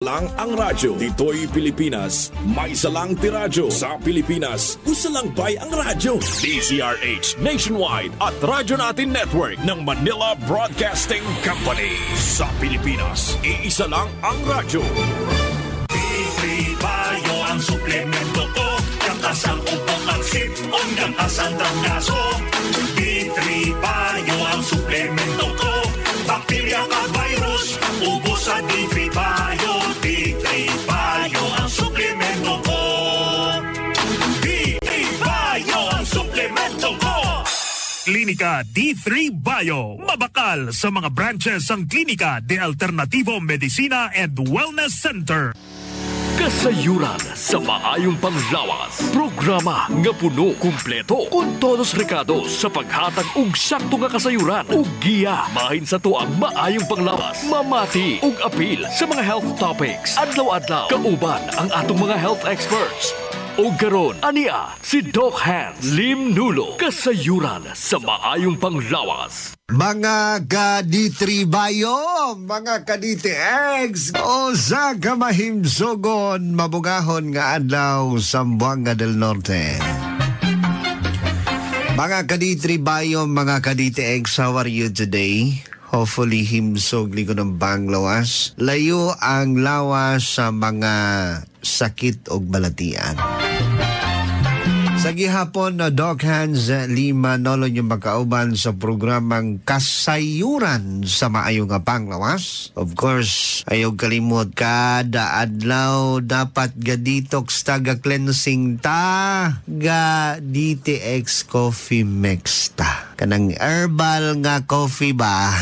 lang ang radyo. Dito'y Pilipinas, may isa lang tiradyo. Sa Pilipinas, usa lang bay ang radyo. DZRH Nationwide at Radyo Natin Network ng Manila Broadcasting Company. Sa Pilipinas, iisa lang ang radyo. D3 Bio ang suplemento ko. Kakasang upong ang sipon, kakasang dranggaso. D3 Bio ang suplemento ko. Bakterya ka virus, ubos sa D3 Bio. D3 Bio ang suplemento ko. D3 Bio ang suplemento ko. Klinika D3 Bio. Mabakal sa mga branches ang Klinika de Alternativo Medicina and Wellness Center. Kasayuran sa maayong panglawas. Programa nga puno, kumpleto, kun todos recados sa paghatag og sakto nga kasayuran ug giya mahin sa tuang maayong panglawas. Mamati ug apil sa mga health topics. Adlaw-adlaw kauban ang atong mga health experts. O karon ania si Doc Hans Lim Nulo. Kasayuran sa maayong panglawas. Mga ka-D3 Bio, mga ka-DTX, o sa kamahimsogon, mabugahon nga adlaw sa Buanga del Norte. Mga ka-D3 Bio, mga ka-DTX, how are you today? Hopefully, himsog ligo ng banglawas. Layo ang lawas sa mga sakit o balatian. Sa gihapon na Doc Hans Lima Nolo yung makauban sa programang Kasayuran sa maayong nga panglawas. Of course, ayaw kalimot kada adlaw dapat ga detox taga cleansing ta ga DTX Coffee Mix ta. Kanang herbal nga coffee ba?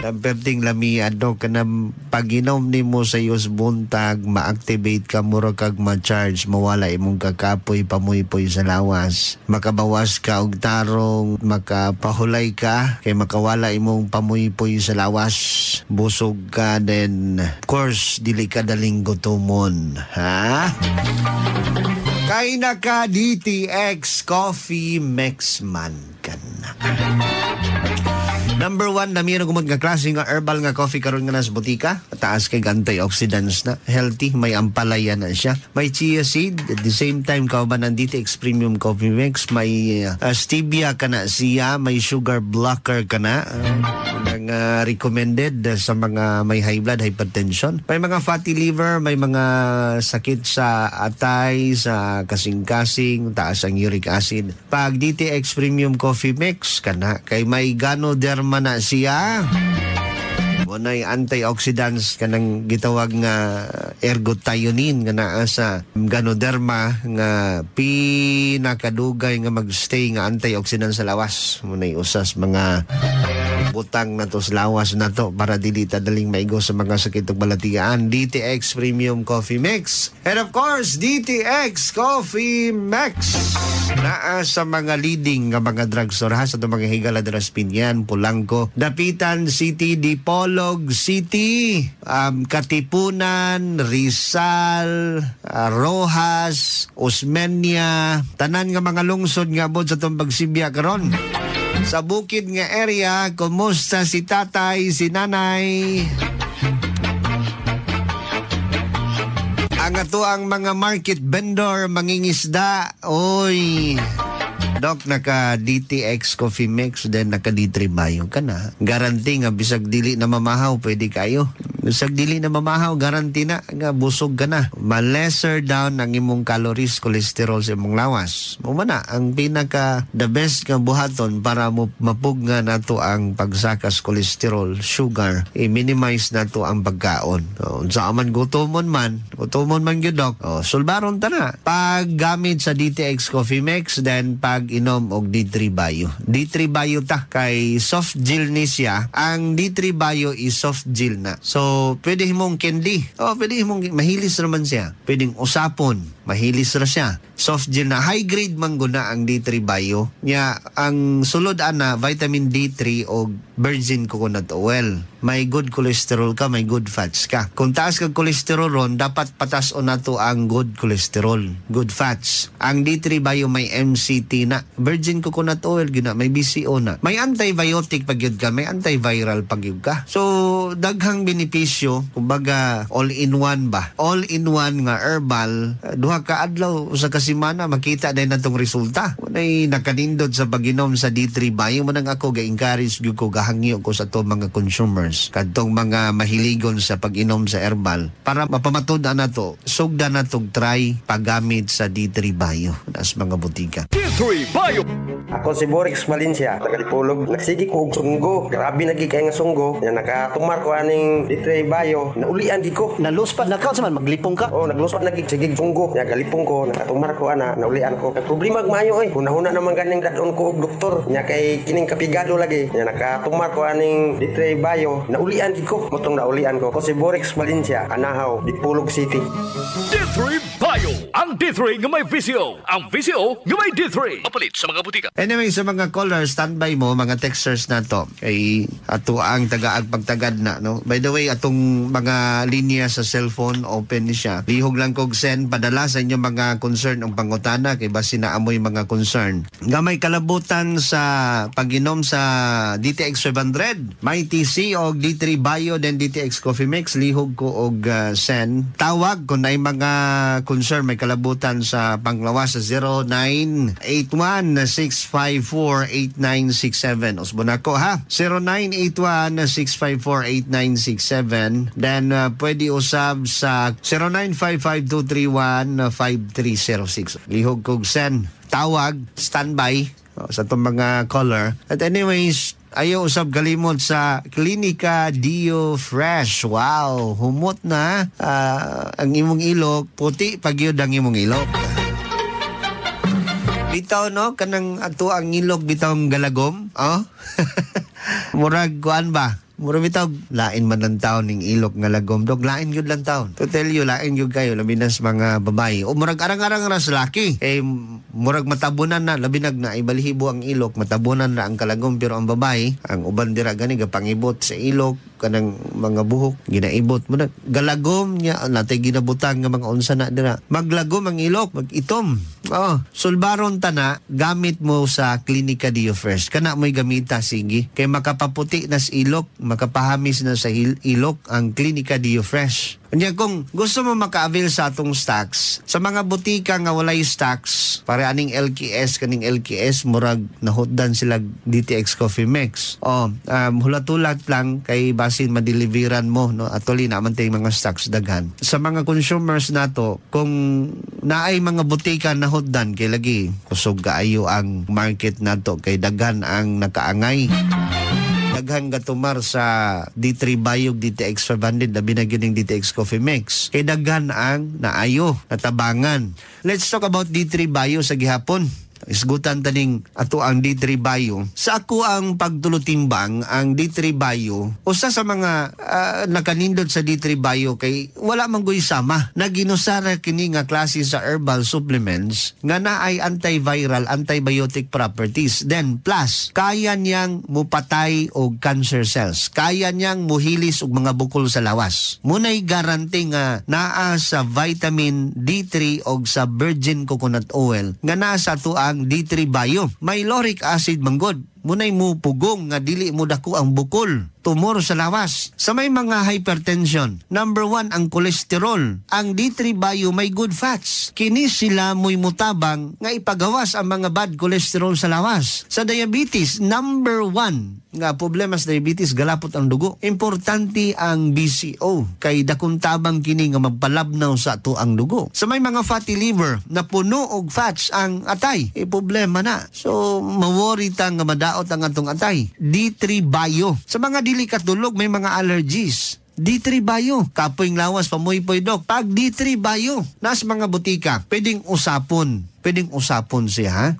Perting lami adto kanang pag-inom nimo sa iyos buntag ma-activate ka mura kag ma-charge mawala imong kakapoy pamuy-puy sa lawas, makabawas ka og tarong, makapahulay ka kay makawala imong pamuy-puy sa lawas, busog ka, then of course dili ka daling gutomon, ha? Kay naka DTX Coffee Mix man ka na. Number 1, nami na gumod nga klase nga herbal nga coffee karon nga nas butika. Taas kay antioxidants na. Healthy, may ampalaya na siya. May chia seed. At the same time, kauban ng DTX Premium Coffee Mix. May stevia ka na siya. May sugar blocker ka na. Recommended sa mga may high blood, hypertension. May mga fatty liver. May mga sakit sa atay, sa kasing-kasing. Taas ang uric acid. Pag DTX Premium Coffee Mix ka na. Kay may Ganoderma na siya. Muna'y antioxidants kanang gitawag nga ergothioneine nga naa sa Ganoderma nga pinakadugay nga magstay nga antioxidant sa lawas. Muna'y usas mga butang na to sa lawas na to para dili ta daling maigo sa mga sakit ug balatian. DTX Premium Coffee Mix. And of course, DTX Coffee Mix. Naa sa mga leading nga mga drugstore ha sa mga higala de las Piñan, Polanco, Dapitan City, Dipolog City, Katipunan, Rizal, Rojas, Osmeña, tanan nga mga lungsod nga abot sa tong pagsibya karon. Sa bukid nga area, kumusta si tatay, si nanay? Ang ato ang mga market vendor, mangingisda, oy. Doc, naka DTX Coffee Mix, then naka D3 Bio ka na. Garanti nga, bisag dili na mamahaw, pwede kayo. Bisag dili na mamahaw, garanti na, nga busog ka na. Ma-lesser down ang imong calories, cholesterol sa imong lawas. Mumana, ang pinaka the best nga buhaton para mapugnga na to ang pagsakas cholesterol, sugar, i-minimize na to ang pagkaon. Sa aman gutomon man yun, Doc. Sulbaron ta na. Pag gamit sa DTX Coffee Mix, then pag inom og D3 Bio. D3 Bio ta kay soft gel ni siya. Ang D3 Bio is soft gel na. So pwede himong candy. Pwede himong mahilis naman siya. Pwedeng usapon. mahilis ra siya. Soft gel na high grade man guna ang D3 Bio. Nya ang sulod ana vitamin D3 o virgin coconut oil. May good cholesterol ka, may good fats ka. Kung taas kag cholesterol ron, dapat patas-on nato ang good cholesterol, good fats. Ang D3 Bio may MCT na, virgin coconut oil gina, may BCO na. May antibiotic pag yun ka, may antiviral pag yun ka. So daghang benepisyo, kumbaga all-in-one ba? All-in-one nga herbal, duha ka adlaw sa kasimana makita din natong resulta. Unay nakanindot sa pag-inom sa D3 Bio, manang ako ga-encourage gyud ko, gahangyo ko sa to mga consumers, kadtong mga mahiligon sa pag-inom sa herbal, para mapamatud-an nato, sugda natong try paggamit sa D3 Bio nas mga butika. D3 Bio. Ako si Borix Valencia, tagalipulog. Nagsigi ko og sunggo. Grabe nagikay nga sunggo. Nga nakatumar ko aning D3 Bio. Naulian di ko. Naluspat na ka, saman maglipong ka. Oh, naglusot nagigsigig sunggo. Nga galipong ko, nakatumar ko ana, naulian ko. Ang problema mayo ay, hunahuna naman ganing dadon ko og doktor. Nga kay kining kapigado lagi. Nga nakatumar ko aning D3 Bio. Naulian di ko. Motong naulian ko. Ako si Borix Valencia, Anahaw, Dipulog City. D3 Bio. Ang D3 nga may VCO. Ang VCO nga may D3. Mapalit sa mga butika. Anyway, sa mga callers, standby mo, mga texters na to. Kay ato ang tagaag pagtagad na, no? By the way, atong mga linya sa cellphone, open ni siya. Lihog lang kog send, padala sa inyo mga concern ang pangutana, kay basi na amoy mga concern. Nga may kalabutan sa pag-inom sa DTX 500, may TC o D3 Bio, then DTX Coffee Mix, lihog ko og send. Tawag kung ay mga concern, may kalabutan sa panglawas sa 0981-654-8967. Usbon ako ha, 0981-654-8967. Then pwede usab sa 0955-231-5306. Lihog kog send. Tawag, standby sa itong mga caller. At anyways, ayaw usab galimod sa Klinika Dio Fresh. Wow, humot na ang imong ilok, puti pagyud ang imong ilok. Bitaw no, kanang ato ang ilok bitawng galagom, oh. Murag kuan ba? Murag bitaw lain man lang taon ning ilok nga lagom, dog lain gyud lang taon. To tell you, lain gyud kayo labi na sa mga babae. O murag arang-arang ras laki. Murag matabunan na, labi na ibalihibo ang ilok, matabunan na ang kalagom, pero ang babae, ang uban dira gani gapangibot sa ilok, kanang mga buhok ginaibot mo na galagom nya, natay ginabutang nga mga unsa na dira. Maglagom ang ilok, magitom. Sulbaron ta na, gamit mo sa Klinika Dio Fresh. Kana mo'y gamita, sige. Kay makapaputi nas ilok, makapahamis na sa ilok ang Klinika Dio Fresh. Kanya kung gusto mo maka-avail sa atong stocks, sa mga butika nga walay stocks, para aning LKS, kaning LKS, murag nahutdan sila DTX Coffee Mix. Hulat-hulat lang kay basin madeliveran mo, no? Atuli naman tayong mga stocks daghan. Sa mga consumers nato, kung naay mga butika nahutdan, kay lagi kusog kaayo ang market nato, kay daghan ang nakaangay. Daghang gatumar sa D3 Bio, DTX 500, labi na gining DTX Coffee Mix. Kay daghan ang naayo, natabangan. Let's talk about D3 Bio sa gihapon. Isgutan taning ato ang D3 Bio. Sa ako ang pagtulutimbang, ang D3 Bio, usa sa mga nakanindot sa D3 Bio kay wala man goy sama. Naginusara kini nga klase sa herbal supplements nga naay antiviral, antibiotic properties. Then plus, kaya niyang mupatay og cancer cells. Kaya niyang muhilis og mga bukol sa lawas. Munay garanti nga naa sa vitamin D3 og sa virgin coconut oil nga naa sa ato ang D3 Bio. May lauric acid manggod. Munay mo pugong nga dili mo dako ang bukol, tumor sa lawas. Sa may mga hypertension, number 1 ang kolesterol. Ang D3 Bio may good fats. Kini sila mo'y mutabang nga ipagawas ang mga bad cholesterol sa lawas. Sa diabetes, number 1 nga problema sa diabetes, galapot ang dugo. Importante ang BCO kay dakong tabang kini nga magpalabnaw sa ato ang dugo. Sa may mga fatty liver na puno og fats ang atay, problema na. So maworry ta nga madaot ang atong atay. D3 Bio. Sa mga dili katulog, may mga allergies. D3 Bio. Kapoy lawas, pamuy-poy dok. Pag D3 Bio, nas mga butika, pwedeng usapon. Pwedeng usapon siya, ha?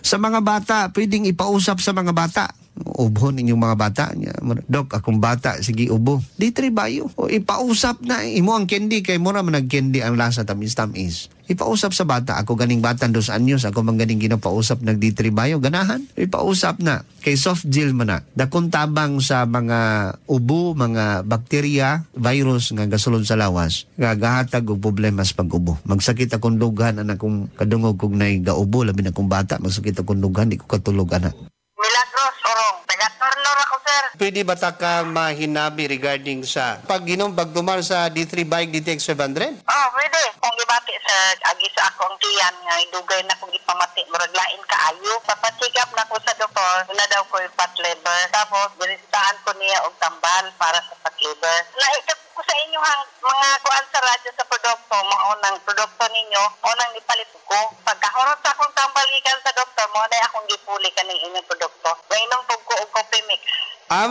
Sa mga bata, pwedeng ipausap sa mga bata. Ubhon inyong mga bata niya. Dok, akong bata, sige ubo. D3 Bio. Ipausap na, imo ang candy, kay mo naman nag-candy ang lasa tamis-tamis. Ipausap sa bata. Ako ganing bata 2 anyos, ako man ganing ginapausap nag D3 Bio, ganahan. Ipausap na. Kay soft gel man na. Dakong tabang sa mga ubo, mga bakterya, virus nga gasulod sa lawas, nga gahatag og problema sa pag-ubo. Magsakit akong dughan anak kong kadungog kog nay gaubo, labi na kong bata, magsakit akong dughan, di ko katulog ana. Milagros, Orong. Taga-Tornor ako, sir. Pwede ba ta ka mahinabi regarding sa pagdumar sa D3 Bike DTX 500? Oh, pwede. Kung gibati sa agi sa akong tiyan nga idugay na kung gipamati murag lain kaayo. Papasigap na ko sa doktor na daw ko yung fat liver. Tapos binistaan ko niya og tambal para sa fat liver. Naitap ko sa inyo mga kuan sa radyo sa produkto, mga unang produkto ninyo, unang ipalit ko. Pagkahurot sa akong tambal gikan sa doktor, mo na akong gipuli kaning inyong produkto. Gainom ko og coffee mix.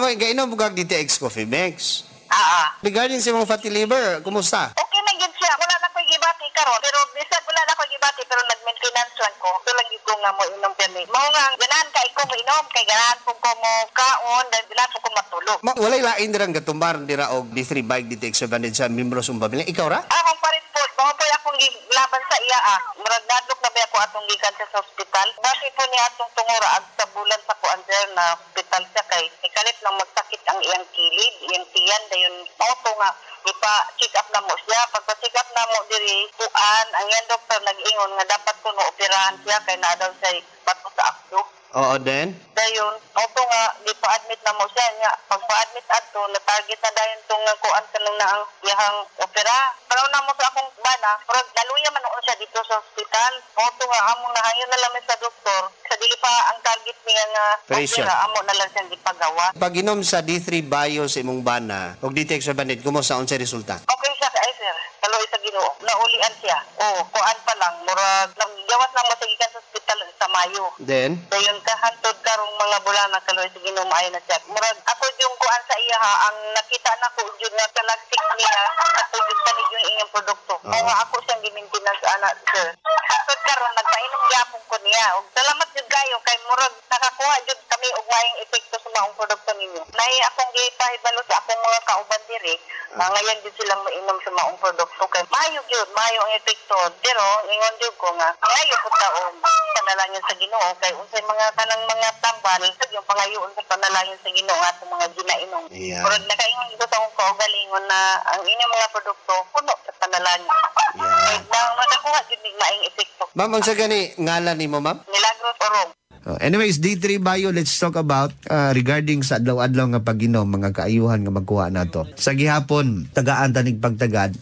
May gainom mo kag DTX Coffee Mix. Regarding sa mga fatty liver, kumusta? Okay na gid siya. Wala na ko gibati karon. Pero bisag wala na ko gibati pero nag-maintenance lang ko. So lang ko nga mo inom permit. Mao nga ganahan kay ko inom kay ganahan ko mo kaon dahil ganahan ko matulog. Walay lain dirang gatumbar dira og D3 Bike DTX 500 sa membro sa pamilya. Ikaw ra? Akong parit po. Mao po akong laban sa iya Murag nadlok na ba ako atong gikan sa hospital. Basi po niya atong tungura ag sa bulan sa kuan na hospital siya kay ikalit nang magsakit ang iyang kilid, iyang tiyan dayon auto nga ipa-check up na mo siya. Pagpa-check up na mo diri kuan ang iyang doktor nag-ingon nga dapat kuno operahan siya kay naa daw say bato sa akdo. Oo, then? Dayon, auto nga, ipa-admit na mo siya nga. Pagpa-admit ato, na-target na dayon itong kuan kanang na ang iyang opera. Pero na mo sa akong bana, pero naluya man noon siya dito sa hospital. Auto nga, amo na hangyo na lang sa doktor. Sa dili pa ang target niya nga opera, amo na lang siyang ipagawa. Pag inom sa D3 Bio sa imong bana, o DTX 500, kumusta ang resulta? Okay siya, ay sir. Kaloy sa Ginoo. Naulian siya. Kuan pa lang. Murag, gawas lang masagikan sa hospital sa Mayo. Then? Dayon kahantod karong mga bulan na kaloy sa Ginoo maayo na siya. Murag ako yung kuan sa iya ang nakita na ko jud nga talagsik niya ako jud tanig yung inyong produkto. Kung ako siyang gi-maintenance ana sir. Hantod karon nagpainom gyapon ko niya. Og salamat jud kayo kay murag nakakuha jud kami og maayong epekto sa maong produkto ninyo. Nay akong gipahibalo sa akong mga kauban diri. Ngayon jud silang mainom sa maong produkto kay maayo jud maayo ang epekto. Pero ingon jud ko nga maayo pud taon panalangin sa Ginoo kay unsay mga kanang mga tambal yung pangayoon sa panalangin sa Ginoo atong mga ginainom. Pero nakaingon ko sa akong kaugalingon na ang inyong mga produkto puno sa panalangin. Nang makakuha jud ning maayong epekto. Ma'am, ang sa gani ngalan nimo, ma'am? Milagros Orong. Anyways, D3 Bio, let's talk about regarding sa adlaw-adlaw nga pag-inom, mga kaayuhan nga magkuha nato. Sa gihapon, tagaan tanig pagtagad,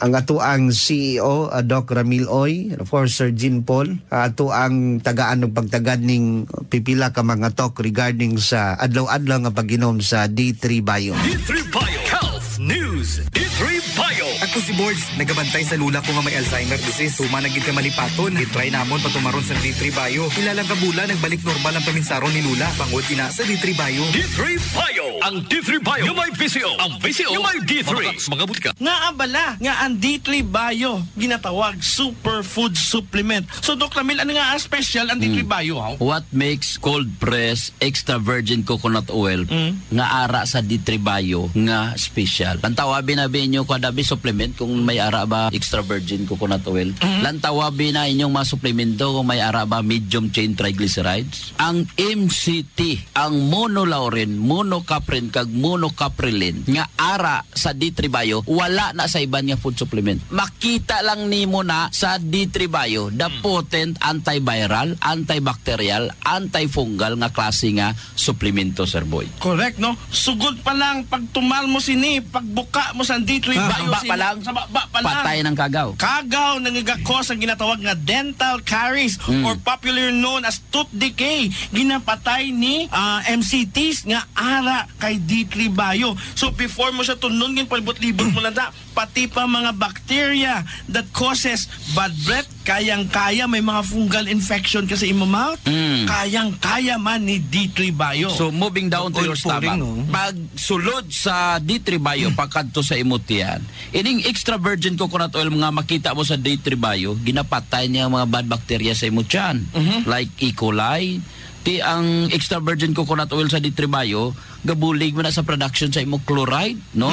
ang atuang CEO, Doc Ramil Oy, of course, Sir Jean Paul, atuang tagaan ng pagtagad ning pipila ka mga talk regarding sa adlaw-adlaw nga pag-inom sa D3 Bio. D3 Bio Health News. D3 Bio. Ako si Boards, nagabantay sa lula ko nga may Alzheimer disease. Sumanagid ka malipaton. I-try namon patumaron sa D3 Bio. Ilang kabula nagbalik normal ang paminsaron ni Lula. Pangod ina sa D3 Bio. D3 Bio. Ang D3 Bio. Yung may VCO. Ang VCO. Yung may D3. Mga butika. Nga abala, nga ang D3 Bio, ginatawag superfood supplement. So, Dr. Ramil, ano nga ang special ang D3 Bio? What makes cold press extra virgin coconut oil nga ara sa D3 Bio nga special? Lantawabi na binyo ko adabi supplement kung may ara ba extra virgin coconut oil. Lantawabi na inyong mga supplemento kung may ara ba medium chain triglycerides. Ang MCT, ang monolaurin, monocaprin kag monocaprilin nga ara sa D3 Bio, wala na sa iban nga food supplement. Makita lang nimo na sa D3 Bio the potent antiviral, antibacterial, antifungal nga klase nga supplemento, Sir Boy. Correct, no? Sugod pa lang pag tumal mo sini, pagbuka mo sa D3 Bio pa lang, sa baba pa lang. Patay ng kagaw. Kagaw nangigakos ang ginatawag nga dental caries or popular known as tooth decay. Ginapatay ni MCTs nga ara kay D3 Bio. So before mo siya tunungin palibot-libot mo lang pati pa mga bacteria that causes bad breath, kayang-kaya may mga fungal infection kasi in mouth, kayang-kaya man ni D3 Bio. So moving down to your stomach, pag sulod sa D3 Bio pagkadto sa imutian, ining extra virgin coconut oil nga makita mo sa D3 Bio, ginapatay niya mga bad bacteria sa imutian like E. coli. Ang extra virgin coconut oil sa D3 Bio, gabulig mo na sa production sa imong chloride, no?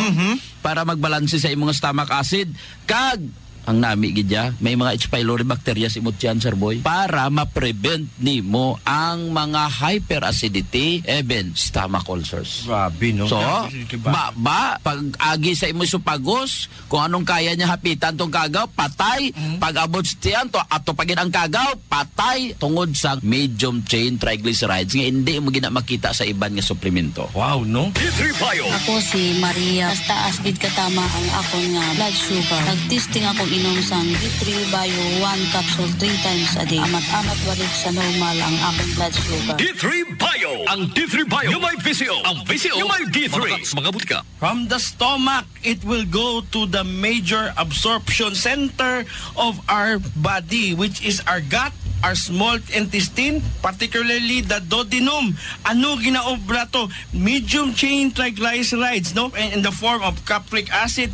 Para magbalanse sa imong stomach acid. Kag ang nami gidya, may mga H. pylori bacteria si imutyan, Sir Boy, para ma-prevent nimo ang mga hyperacidity, even stomach ulcers. Grabe, no? So, pag agi sa imo supagos, kung anong kaya niya hapitan tong kagaw, patay. Pag abot tiyan to ato pagin ang kagaw, patay tungod sa medium chain triglycerides nga hindi mo gina makita sa iban nga suplemento. Wow, no? D3 Bio. Ako si Maria. Mas taas gid katama ang akong nga blood sugar. Nag-testing ako inom sang D3 Bio 1 capsule 3 times a day. Amat-amat balik sa normal ang akong blood sugar. D3 Bio. Ang D3 Bio yung may VCO. Ang VCO yung may D3. Mga butika. From the stomach, it will go to the major absorption center of our body, which is our gut, our small intestine, particularly the duodenum. Ano ginaobra to? Medium chain triglycerides, no? In the form of caprylic acid,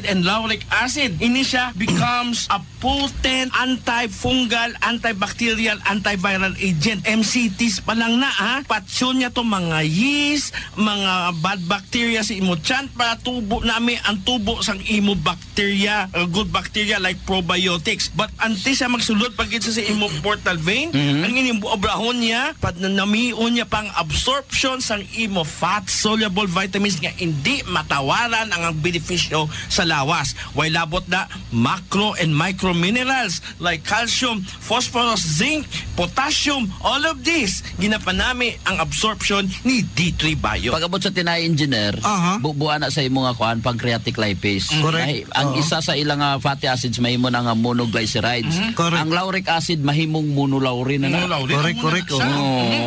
and lauric acid. Ini siya becomes a potent antifungal, antibacterial, antiviral agent. MCTs pa lang na, ha? Patsyon niya to mga yeast, mga bad bacteria sa imo tiyan para tubo nami ang tubo sang imo bacteria, good bacteria like probiotics. But antes siya magsulod pag sa imo portal vein, ang inyong obrahon niya, pag namion niya pang absorption sang imo fat-soluble vitamins nga hindi matawaran ang benepisyo sa lawas. Way labot na macro and micro minerals like calcium, phosphorus, zinc, potassium, all of this, ginapanami ang absorption ni D3 Bio. Pag abot sa tinay engineer, bubuan na sa imo nga kuan pancreatic lipase. Correct. Ang isa sa ilang fatty acids mahimo na nga monoglycerides. Ang lauric acid mahimong monolaurin na. Correct.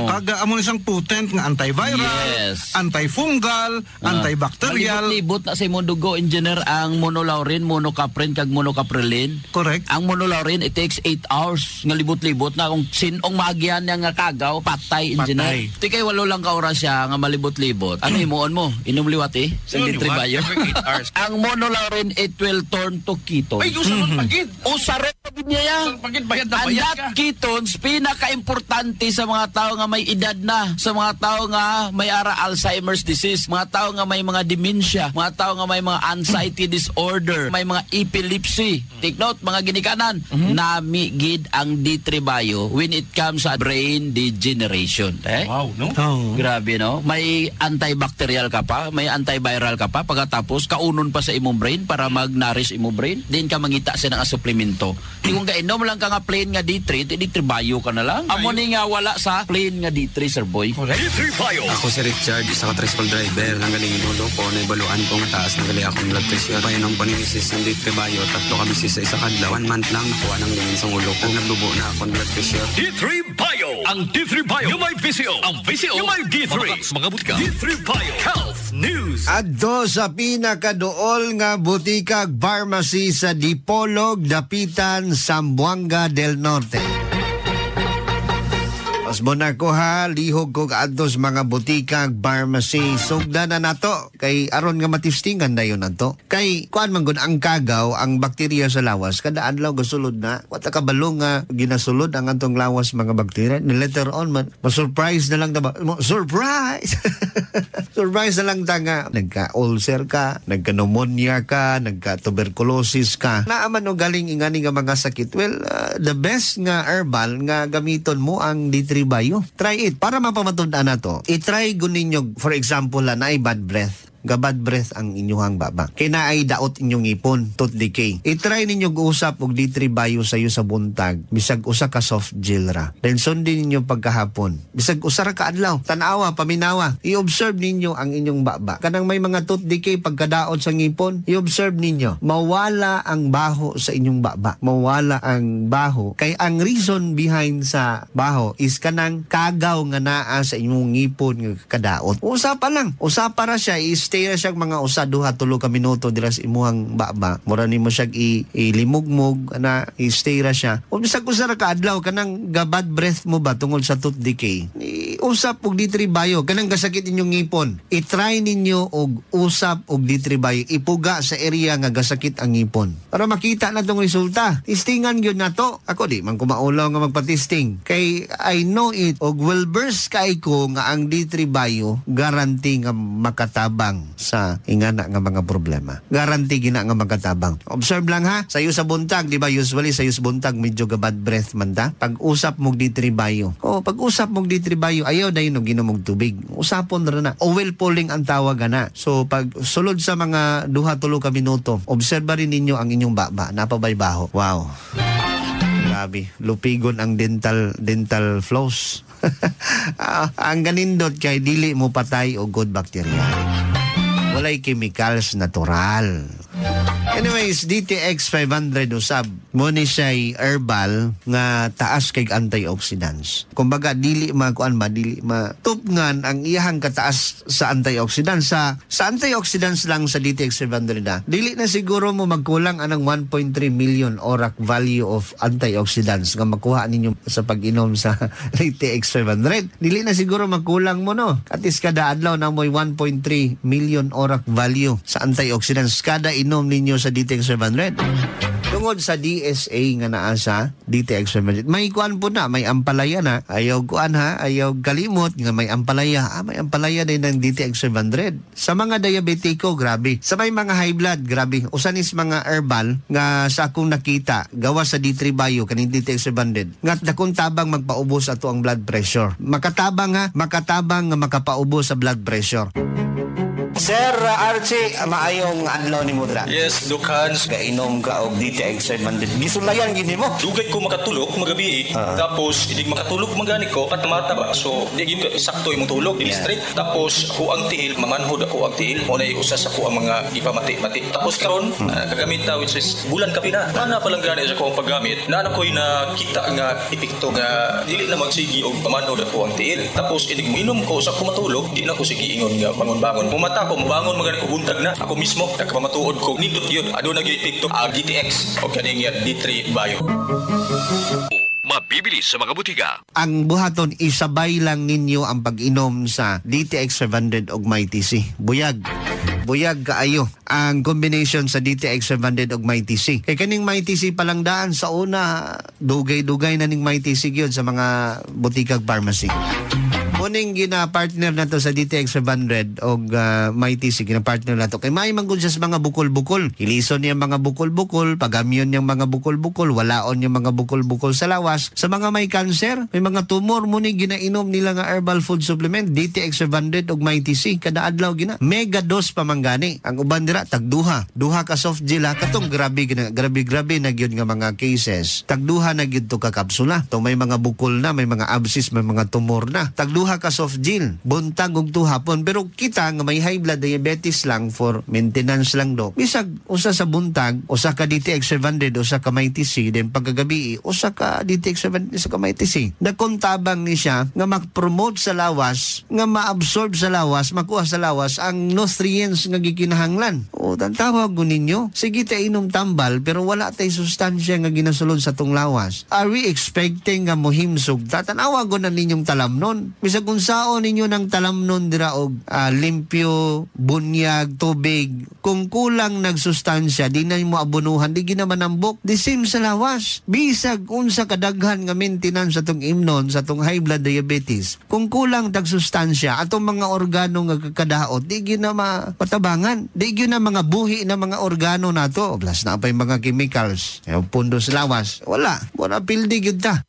Kaga amo isang potent nga antiviral, antifungal, antibacterial. Libot na sa imong dugo, engineer, ang monolaurin, monocaprin kag monocaprilin. Correct. Ang monolaurin, it takes 8 hours nga libot-libot na kung sinong maagihan niya nga kagaw, patay, engineer. Di kay walo lang ka oras siya nga malibot-libot. Ano himuon mo? Inom liwat sa D3 Bio. Ang monolaurin, it will turn to ketones. Ay, usaron pagid. Usaron pagid niya yan. Pagid, bayad na bayad ka. Ketones, pinaka-importante sa mga tao nga may edad na, sa mga tao nga may Alzheimer's disease, mga tao nga may mga dementia, mga tao nga may mga anxiety disorder, may mga epilepsy. Take note, mga ginikanan, namigid ang D3 Bio when it comes sa brain degeneration. Wow, no? Grabe, no? May antibacterial ka pa, may antiviral ka pa, pagkatapos kaunon pa sa imong brain para mag-nourish imong brain, din ka mangita sa nga suplemento. Di kung gainom lang ka nga plain nga D3, D3 Bio ka na lang. Amo ni nga wala sa plain nga D3, Sir Boy. D3 Bio. Ako si Richard, isa ka tricycle driver. Nanggaling inulo ko, naibaluan ko nga taas. Nanggaling akong blood pressure. Painong paninisis ng D3 Bio. 3 kami sa isa kadlaw. 1 month lang nakuha ng lingin sa ulo ko. Naglubo na akong blood pressure. D3 Bio. Ang D3 Bio yung may VCO. Ang VCO yung may D3. Mga butika. D3 Bio. Health News. Adto sa pinakaduol nga butikag pharmacy sa Dipolog, Dapitan, Zamboanga del Norte. Mas muna ko ha, lihog ko kaadto sa mga butikag pharmacy. Sugda na nato. Kay aron nga matistingan na yun nato. Kay kuan man gud ang kagaw, ang bakterya sa lawas, kada adlaw gasulod na. Wata kabalo nga ginasulod ang atong lawas mga bakterya. Ni later on man, ma-surprise na lang ta ba? Surprise! Surprise na lang ta nga nagka-ulcer ka, nagka-pneumonia ka, nagka-tuberculosis ka. Naaman o galing ingani nga mga sakit. Well, the best nga herbal nga gamiton mo ang D3 Bio. Try it. Para mapamatundaan na to, i-try guninyo, for example, na ay bad breath. Gabad breath ang inyong baba. Kina ay daot inyong ipon, tooth decay. I-try ninyo usap og D3 Bio sa iyo sa buntag. Bisag usa ka soft gel ra. Then sundin ninyo pagkahapon. Bisag usa ra ka adlaw, tanawa, paminawa. I-observe ninyo ang inyong baba. Kanang may mga tooth decay pagkadaot sa ngipon, i-observe ninyo. Mawala ang baho sa inyong baba. Mawala ang baho. Kay ang reason behind sa baho is kanang kagaw nga naa sa inyong ngipon nga kadaot. Usapa lang. Usapa ra siya stay ra siya mga usa duha tulo ka minuto dira sa imuhang baba. Mura nimo siya ilimugmog ana stay ra siya. O bisag usa ra ka adlaw kanang gabad breath mo ba tungod sa tooth decay. Usap og D3 Bio, kanang gasakit inyong ngipon. I-try ninyo og usap og D3 Bio. Ipuga sa area nga gasakit ang ngipon. Para makita na tong resulta. Testingan yun na to. Ako di man kumaulaw nga magpa-testing. Kay I know it og well-versed kay ko nga ang D3 Bio guarantee nga makatabang sa ingana nga mga problema. Guarantee gina nga makatabang. Observe lang ha, sayo sa buntag, di ba usually sayo sa buntag medyo ga bad breath man ta. Pag usap mo D3 Bio. Pag usap mo D3 Bio, ayaw dayon og ginom og tubig. Usapon ra na. Oil pulling ang tawag na. So pag sulod sa mga 2-3 ka minuto, obserba rin ninyo ang inyong baba, napabay baho. Wow. Grabe, lupigon ang dental floss. Ang ganindot kay dili mo patay og good bacteria. Walay chemicals, natural. Anyways, DTX 500 usab mo ni siya'y herbal nga taas kay antioxidants. Kumbaga dili matupngan ang iyahang kataas sa antioxidants. Sa antioxidants lang sa DTX 500 na, dili na siguro mo magkulang anang 1.3 million ORAC value of antioxidants nga makuha ninyo sa pag-inom sa DTX 500. Dili na siguro magkulang mo, no? At least kada adlaw na mo'y 1.3 million ORAC value sa antioxidants kada inom ninyo sa DTX 500. Tungod sa DSA nga naa sa DTX 500, may kuan po na, may ampalaya na. Ayaw kuan ha, ayaw kalimot nga may ampalaya. May ampalaya din ng DTX 500. Sa mga diabetiko, grabe. Sa may mga high blood, grabe. Usanis mga herbal nga sa akong nakita, gawa sa D3 Bio, kaning DTX 500. Nga dakong tabang magpaubos ato ang blood pressure. Makatabang nga makapaubos sa blood pressure. Sir Archie, maayong adlaw ni Mudra. Yes, Dukhans. Kainom ka og DTX 700. Gisulayan gini mo. Dugay ko makatulog magabi. Tapos hindi makatulog magani ko katamata ba. So di gyud sakto imong tulog, di straight. Tapos ako ang tiil, mamanhod ako ang tiil. Mo na usas ako ang mga ipamati-mati. Tapos karon kagamit ta which is bulan ka pina. Ana pa lang gani sa ko ang paggamit. Na ko'y nakita nga epekto nga dili na magsigi og mamanhod ako ang tiil. Tapos inig minom ko sa kumatulog, di na ko sige ingon nga bangon-bangon. Pumata ko bangon magani ko buntag na. Ako mismo nagpamatuod ko nindot yun. Ano nag-epekto DTX o kaning D3 Bio. Mabibili sa mga butika. Ang buhaton, isabay lang ninyo ang pag-inom sa DTX 700 og Mighty C. Buyag kaayo ang combination sa DTX 700 og Mighty C. Kay kaning Mighty C palang daan sa una, dugay-dugay na ning Mighty C gyud sa mga butikag pharmacy. Muning gina-partner na to sa DTX 500 o Mighty C, gina-partner na to. Kay may manggod siya sa mga bukol-bukol. Hilison niya mga bukol-bukol, pagamyon niyang mga bukol-bukol, walaon niyang mga bukol-bukol sa lawas. Sa mga may cancer, may mga tumor, muning ginainom nila nga herbal food supplement, DTX 500 o Mighty C. Kada adlaw gina. Mega dose pa manggani. Ang uban dira, tagduha. Duha ka soft gel ha. Katong grabe na gyud nga mga cases. Tagduha na gyud to ka kapsula. To may mga bukol na, may mga abscess, may mga tumor na. Tagduha ka soft gel, buntag og tuhapon. Pero kita nga may high blood diabetes lang for maintenance lang do. Bisag usa sa buntag, usa ka DTX 700, usa ka Mighty C, then pagkagabi usa ka DTX 700, usa ka Mighty C. Nagkontabang ni siya nga mag-promote sa lawas, nga ma-absorb sa lawas, makuha sa lawas ang nutrients nga gikinahanglan. O tantawag ko ninyo, sige ta inom tambal pero wala tay sustansya nga ginasulod sa tong lawas. Are we expecting nga mohimsog? Tatanawa ko na ninyong talamnon. Bisag kung saon ninyo ng talamnon dira og limpyo, bunyag, tubig, kung kulang nagsustansya, di na mo abunuhan, di ginamanambok. The same sa lawas. Bisag unsa kadaghan nga maintenance sa tong imnon, sa tong high blood diabetes. Kung kulang tagsustansya, atong mga organo nga kakadaot, di gina mapatabangan. Di gina mga buhi na mga organo nato. Plus na pa yung mga chemicals. Yung pundo sa lawas. Wala pildi gyud ta.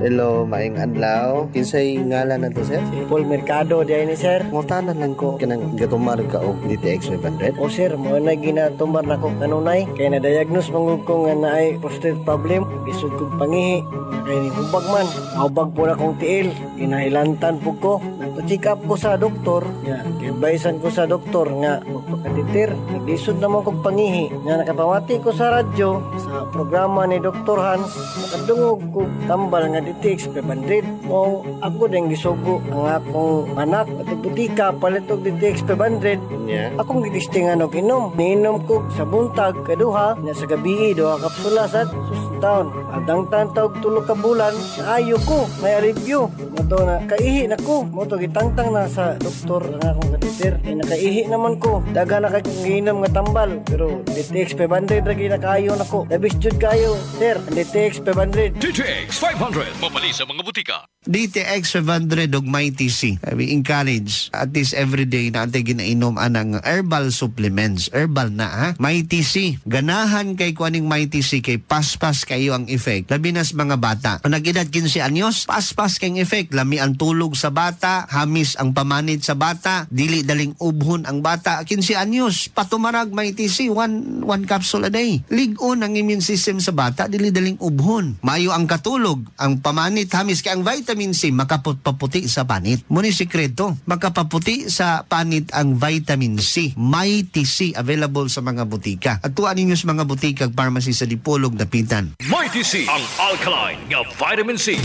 Hello, maing adlaw. Kinsay ngalan na to, sir? Si Paul Mercado diay ni sir. Ngutanan lang ko kanang gatumar ka og DTX 500. O sir, mo na ginatumar na ko kanunay kay na diagnose mangud ko nga naay prostate problem, isud kog pangihi. Kay ni hubag man, hubag po na kong tiil, kinailantan po ko. Nagpa-check up ko sa doktor, nga kibaisan ko sa doktor nga magpakatitir. Naglisod na mo kong pangihi. Nga nakapamati ko sa radyo sa programa ni Dr. Hans, nakadungog ko tambal nga DTX 500. O ako din gisugo ang akong anak at butika palit og DTX 500. Akong gitistingan og inom. Niinom ko sa buntag kaduha, na sa gabi duha kapsula sa susuntaon. Adang tantawag tulog ka bulan, naayo ko, may alibyo. Mato na, kaihi na ko. Mato gitangtang na sa doktor na akong katitir. Ay nakaihi naman ko. Daga na kay kong ginam nga tambal. Pero DTX 500 lagi na kaayo na ko. Labis jud kayo, sir. DTX 500. DTX 500. Mabali sa mga butika. DTX 500 og Mighty C. We encourage at least everyday na atay ginainom anang herbal supplements. Herbal na ha. Mighty C. Ganahan kay kuaning Mighty C kay paspas kayo ang effect. Labi nas mga bata. Kung nag-edad 15 anyos, paspas kayong effect. Lami ang tulog sa bata, hamis ang pamanid sa bata, dili daling ubhon ang bata. 15 anyos, patumarag Mighty C, one capsule a day. Ligon ang immune system sa bata, dili daling ubhon. Mayo ang katulog, ang pamanid, hamis kay ang vitamin C, makapaputi sa panit. Muna sikreto, makapaputi sa panit ang vitamin C. Mighty C, available sa mga butika. At tuan ninyo sa mga butika, pharmacy sa Dipolog, Dapitan. Mighty C, ang alkaline nga vitamin C.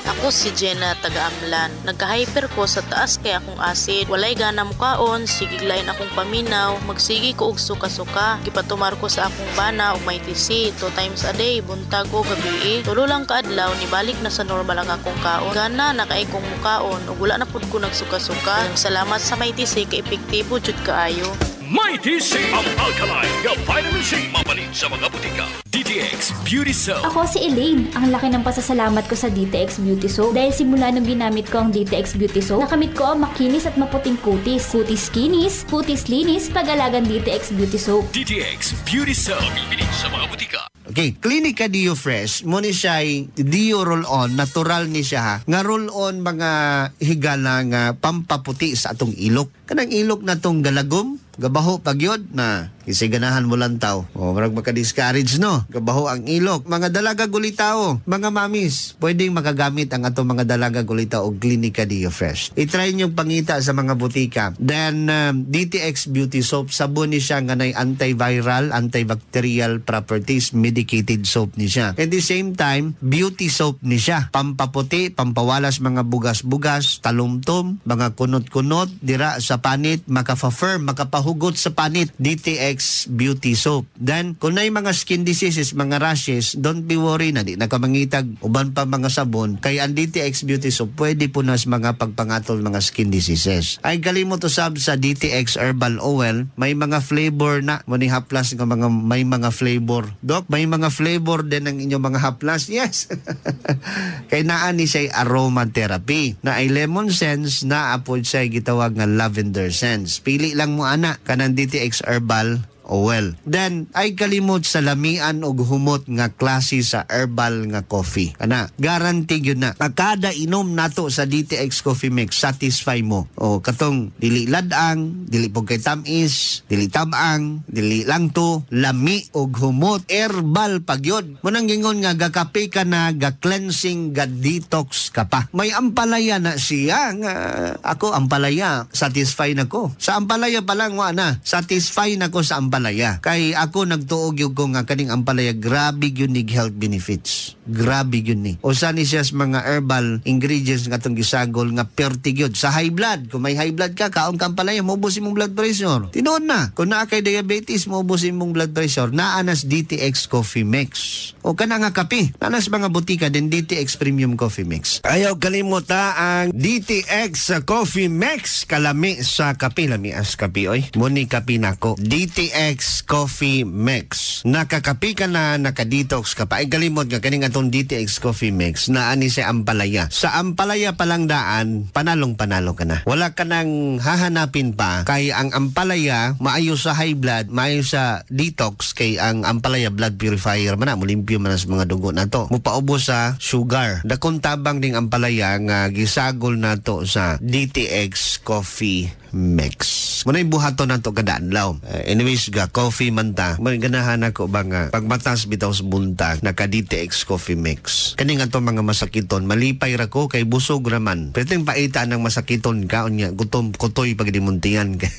Ako si Jenna taga-Amlan. Nagka-hyper ko sa taas kay akong acid. Walay gana mukaon, sigiglayin akong paminaw, magsigi ko og suka-suka. Gipatumar ko sa akong bana og Mighty C 2 times a day, buntag o gabi. Tulo lang kaadlaw nibalik na sa normal ang akong kaon. Gana nakaay kong mukaon ug wala na pud ko nagsuka-suka. Salamat sa Mighty C kay epektibo jud kaayo. Mighty C, ang alkaline nga vitamin C. Mabalik sa mga butika. DTX Beauty Soap. Ako si Elaine. Ang laki ng pasasalamat ko sa DTX Beauty Soap. Dahil simula nung ginamit ko ang DTX Beauty Soap, nakamit ko ang makinis at maputing kutis. Kutis kinis, kutis linis, pag-alagang DTX Beauty Soap. DTX Beauty Soap. Bibinig sa mga butika. Okay, Clinica Dio Fresh, mo ni siya Dio roll-on, natural ni siya ha. Nga roll-on mga higala nga pampaputi sa atong ilok. Kanang ilok na tong galagom, gabaho pagyod na kasi ganahan mo lang tao. O, marag maka-discourage no. Gabaho ang ilok. Mga dalaga gulitao, mga mamis, pwedeng makagamit ang atong mga dalaga gulitao o Clinica Dio Fresh. I-try niyong pangita sa mga butika. Then, DTX Beauty Soap, sabon ni siya nga na antiviral, antibacterial properties, medicated soap ni siya. At the same time, beauty soap ni siya. Pampaputi, pampawalas mga bugas-bugas, talumtom, mga kunot-kunot, dira sa panit, makafa-firm, makapahugot sa panit. DTX Beauty Soap. Then, kung na mga skin diseases, mga rashes, don't be worry na di nakamangitag uban pa mga sabon. Kaya ang DTX Beauty Soap, pwede po na sa mga pagpangatol mga skin diseases. Ay galimot usab sa DTX Herbal Oil, may mga flavor na. Muni haplas ng mga, may mga flavor. Dok, may mga flavor din ng inyong mga haplas? Yes. Kaya naan ni siya aromatherapy. Na ay lemon sense, na apod siya gitawag nga lavender sense. Pili lang mo ana, kanang DTX Herbal Oil. Then, ay kalimot sa lamian o humot nga klase sa herbal nga coffee. Kana, guarantee yun na. Kada inom nato sa DTX Coffee Mix, satisfy mo. O, katong, dili ladang, dili po kay tamis, dili tabang, dili lang to, lami o humot, herbal pagyod. Munang gingon nga, gakape ka na, ga-cleansing, ga-detox ka pa. May ampalaya na siya. Nga, ako, ampalaya, satisfy na ko. Sa ampalaya pa lang, na, satisfy na ko sa ampalaya. Kay ako nagtuog yung ko nga kaning ampalaya, grabe yun nig health benefits. Grabe yun ni. O saan siya sa mga herbal ingredients nga itong gisagol nga pertig yun. Sa high blood, kung may high blood ka, kaon ka ampalaya, maubos imong blood pressure. Tinoon na. Kung naa kay diabetes, maubos imong blood pressure. Naanas DTX Coffee Mix. O kana nga kape. Naanas mga butika din DTX Premium Coffee Mix. Ayaw kalimota ang DTX Coffee Mix. Kalami sa kape. Lami as kape, oy. Muni kape nako. DTX Coffee Mix. Nakakapi ka na, nakadetox ka pa. Ay galimot nga kaning atong DTX Coffee Mix na ani sa ampalaya. Sa ampalaya palang daan, panalong-panalo ka na. Wala ka nang hahanapin pa. Kay ang ampalaya, maayo sa high blood, maayo sa detox, kay ang ampalaya blood purifier man na, mulimpyo man sa mga dugo na to. Mupaubos sa sugar. Dakong tabang ding ampalaya nga gisagol na to sa DTX Coffee Mix. Muna yung buhato na to kadadlaw. Anyways, ga coffee man ta. May ganahan ako ba nga pagmatas bitaw sa buntag naka DTX Coffee Mix. Kani nga to mga masakiton, malipay ra ko kay busog raman. Pero yung paita ng masakiton ka, gutom kutoy pag dimuntingan ka.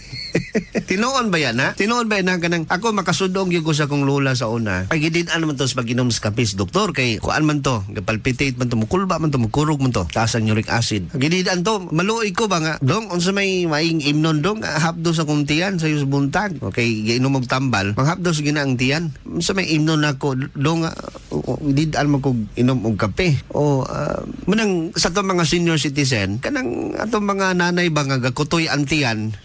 Tinuon ba yan, ha? Tinuon ba yan, kanang ako makasudong yung ko sa kong lola sa una. Ay, gidin-an man to sa pag-inom sa kapis, doktor, kay kuan man to, palpitate man to, mukulba man to, mukurog man to, taas ang uric acid. Gidin-an to, maluoy ko ba nga, dong, unsa may maing imnon dong, hapdo sa kong tiyan, sa yung buntag. Okay, giinom og tambal, manghapdo sa ginaang tiyan. Unsa may imnon ako, dong, gidin-an mo kong inom og kape. O, manang, sa to mga senior citizen, kanang atong mga nanay ba nga gakutoy ang tiyan,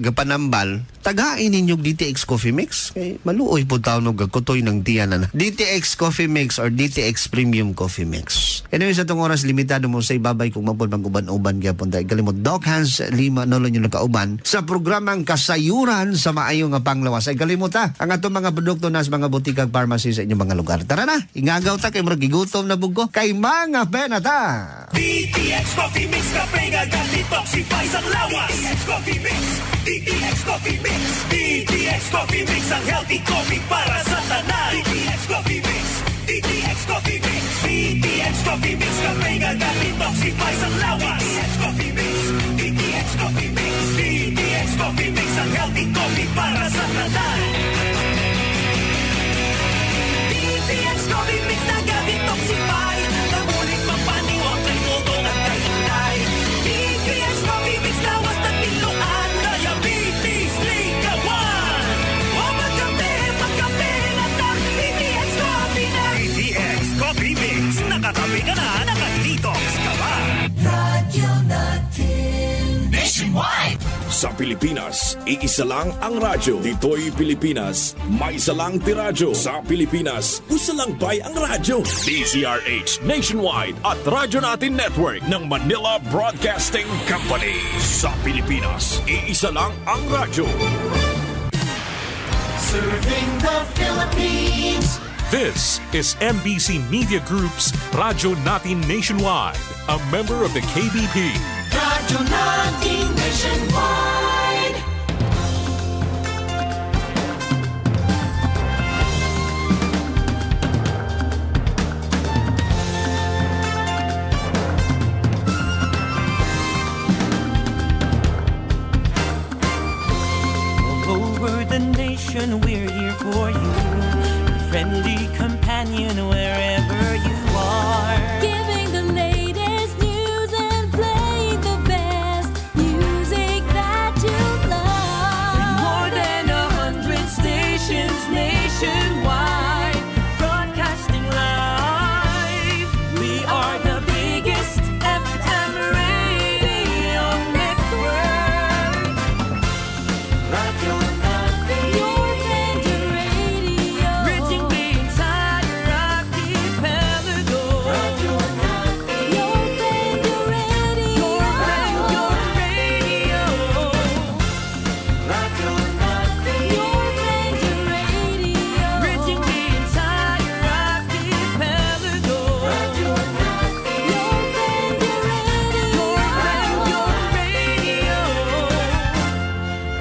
gapanambal, tagain ninyong DTX Coffee Mix. Kay maluoy po tao no gakutoy ng tiyan na. DTX Coffee Mix or DTX Premium Coffee Mix. Anyway, sa itong oras, limitado mo sa ibabay kung mapod mag-uban-uban kaya punta. Galimot, Doc Hans Lima, nolo nyo nakauban sa programang Kasayuran sa Maayong nga Panglawas. Ay galimot ha, ang atong mga produkto na sa mga butikag pharmacy sa inyong mga lugar. Tara na, ingagaw ta kay murag gigutom na bugo. Kay mga penata! DTX Coffee Mix ka penga detoxify sa lawas. DTX Coffee Mix, DTX Coffee Mix, DTX Coffee Mix ang healthy coffee para sa tanan. DTX Coffee Mix, DTX Coffee Mix, DTX Coffee Mix ka penga detoxify sa lawas. DTX Coffee Mix, DTX Coffee Mix, DTX Coffee Mix ang healthy coffee para sa tanan. DTX Coffee Mix na detoxify, namulit mapaniwag kay tutong at kay inay. DTX Coffee Mix lawas na tiluan, diabetes, ligawan. O magkape na ta, DTX Coffee na. DTX Coffee Mix, nakatabi ka na, nakadetox ka ba? Radyo natin nationwide. Sa Pilipinas, iisa lang ang radyo. Dito'y Pilipinas, may isa lang tiradyo. Sa Pilipinas, usa lang bay ang radyo. DZRH Nationwide at Radyo Natin Network ng Manila Broadcasting Company. Sa Pilipinas, iisa lang ang radyo. Serving the Philippines. This is MBC Media Group's Radyo Natin Nationwide, a member of the KBP. Radyo Natin Nationwide. All over the nation, we're here for you. Friendly companion wherever you are. Giving the latest news and playing the best music that you love. With more than 100 stations nationwide, broadcasting live. We are the biggest FM radio network. Radio Natin, your friendly radio. Reaching the entire archipelago. Radio Natin, your friendly radio. Your radio. Radio Natin, your friendly radio. Reaching the entire archipelago. Radio Natin, your friendly radio. Your radio.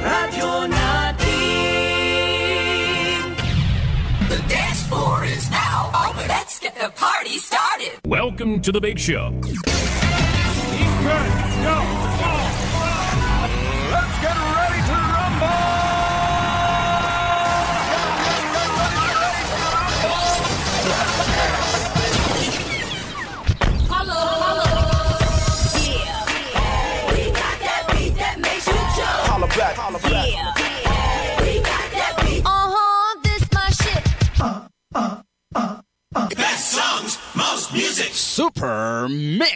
Radio Natin. The dance floor is now open. Let's get the party started. Welcome to the big show. Let's get ready to rumble. Yeah. We got that beat that makes you jump. Holla back. Yeah. We got that beat. This my shit. Best songs, most music. Super Mix.